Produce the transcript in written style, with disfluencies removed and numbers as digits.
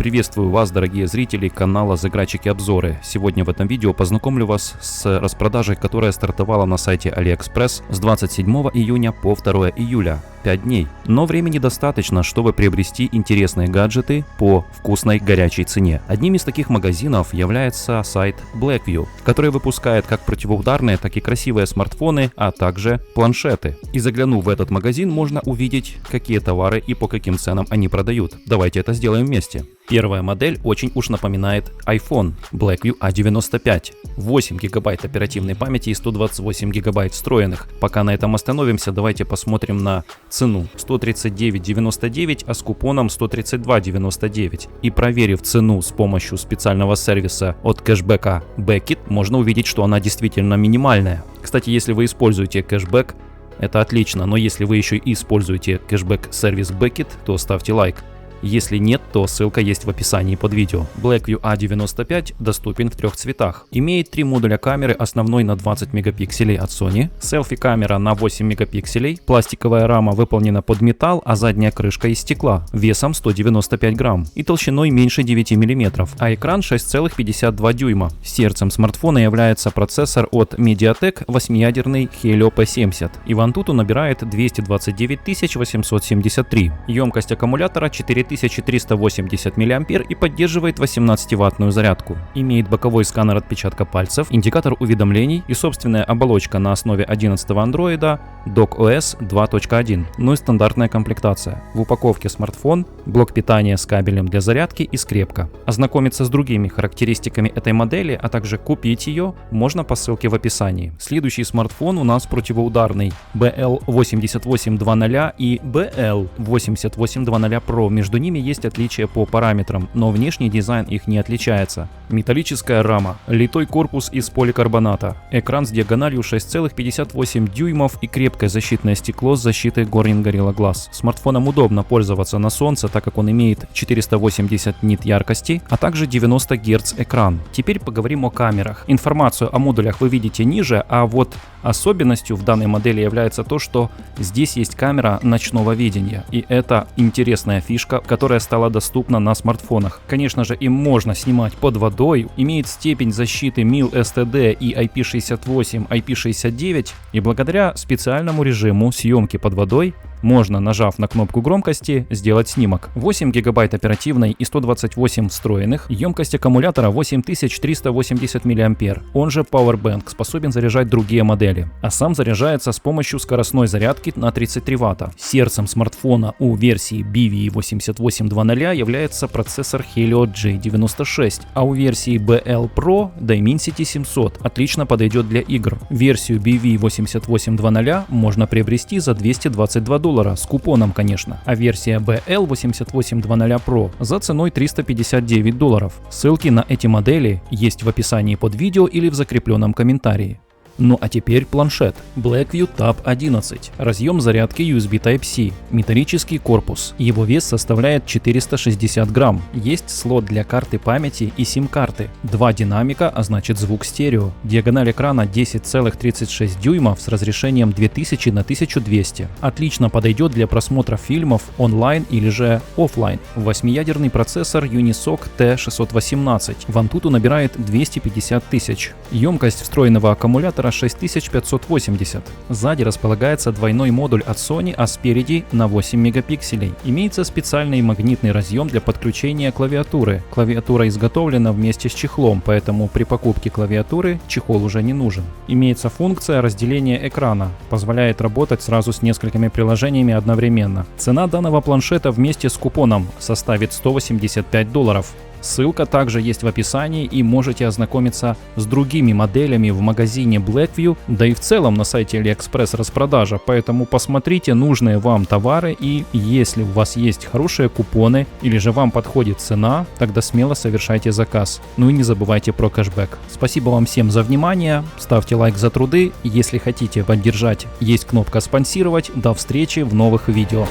Приветствую вас, дорогие зрители канала Заградчики Обзоры. Сегодня в этом видео познакомлю вас с распродажей, которая стартовала на сайте AliExpress с 27 июня по 2 июля. 5 дней. Но времени достаточно, чтобы приобрести интересные гаджеты по вкусной горячей цене. Одним из таких магазинов является сайт Blackview, который выпускает как противоударные, так и красивые смартфоны, а также планшеты. И заглянув в этот магазин, можно увидеть, какие товары и по каким ценам они продают. Давайте это сделаем вместе. Первая модель очень уж напоминает iPhone Blackview A95. 8 гигабайт оперативной памяти и 128 гигабайт встроенных. Пока на этом остановимся, давайте посмотрим на цену. 139,99, а с купоном 132,99. И проверив цену с помощью специального сервиса от кэшбэка Beckit, можно увидеть, что она действительно минимальная. Кстати, если вы используете кэшбэк, это отлично, но если вы еще и используете кэшбэк-сервис Beckit, то ставьте лайк. Если нет, то ссылка есть в описании под видео. Blackview A95 доступен в 3 цветах. Имеет 3 модуля камеры, основной на 20 мегапикселей от Sony, селфи-камера на 8 мегапикселей, пластиковая рама выполнена под металл, а задняя крышка из стекла, весом 195 грамм и толщиной меньше 9 мм, а экран 6,52 дюйма. Сердцем смартфона является процессор от MediaTek 8-ядерный Helio P70, и в Antutu набирает 229 873. Емкость аккумулятора 4380 мА и поддерживает 18-ваттную зарядку. Имеет боковой сканер отпечатка пальцев, индикатор уведомлений и собственная оболочка на основе 11-го андроида docOS 2.1, ну и стандартная комплектация. В упаковке смартфон, блок питания с кабелем для зарядки и скрепка. Ознакомиться с другими характеристиками этой модели, а также купить ее, можно по ссылке в описании. Следующий смартфон у нас противоударный BL8820 и BL8820 Pro. Между ними есть отличия по параметрам, но внешний дизайн их не отличается. Металлическая рама, литой корпус из поликарбоната, экран с диагональю 6,58 дюймов и крепкое защитное стекло с защитой Corning Gorilla Glass. Смартфоном удобно пользоваться на солнце, так как он имеет 480 нит яркости, а также 90 Гц экран. Теперь поговорим о камерах. Информацию о модулях вы видите ниже, а вот особенностью в данной модели является то, что здесь есть камера ночного видения, и это интересная фишка, которая стала доступна на смартфонах. Конечно же, им можно снимать под водой, имеет степень защиты MIL STD и IP68, IP69, и благодаря специальному режиму съемки под водой можно, нажав на кнопку громкости, сделать снимок. 8 гигабайт оперативной и 128 встроенных, емкость аккумулятора 8380 мА, он же Powerbank, способен заряжать другие модели, а сам заряжается с помощью скоростной зарядки на 33 Вт. Сердцем смартфона у версии BV8820 является процессор Helio G96, а у версии BL Pro Dimensity 700 отлично подойдет для игр. Версию BV8820 можно приобрести за $222 с купоном, конечно, а версия BL8820 Pro за ценой $359. Ссылки на эти модели есть в описании под видео или в закрепленном комментарии. Ну а теперь планшет. Blackview Tab 11. Разъем зарядки USB Type-C. Металлический корпус. Его вес составляет 460 грамм. Есть слот для карты памяти и сим-карты. 2 динамика, а значит звук стерео. Диагональ экрана 10,36 дюймов с разрешением 2000 на 1200. Отлично подойдет для просмотра фильмов онлайн или же офлайн. 8-ядерный процессор Unisoc T618. В Antutu набирает 250 тысяч. Емкость встроенного аккумулятора 6580. Сзади располагается двойной модуль от Sony, а спереди на 8 мегапикселей. Имеется специальный магнитный разъем для подключения клавиатуры. Клавиатура изготовлена вместе с чехлом, поэтому при покупке клавиатуры чехол уже не нужен. Имеется функция разделения экрана, позволяет работать сразу с несколькими приложениями одновременно. Цена данного планшета вместе с купоном составит $185. Ссылка также есть в описании, и можете ознакомиться с другими моделями в магазине Blackview, да и в целом на сайте AliExpress распродажа, поэтому посмотрите нужные вам товары, и если у вас есть хорошие купоны или же вам подходит цена, тогда смело совершайте заказ. Ну и не забывайте про кэшбэк. Спасибо вам всем за внимание, ставьте лайк за труды, если хотите поддержать, есть кнопка спонсировать. До встречи в новых видео.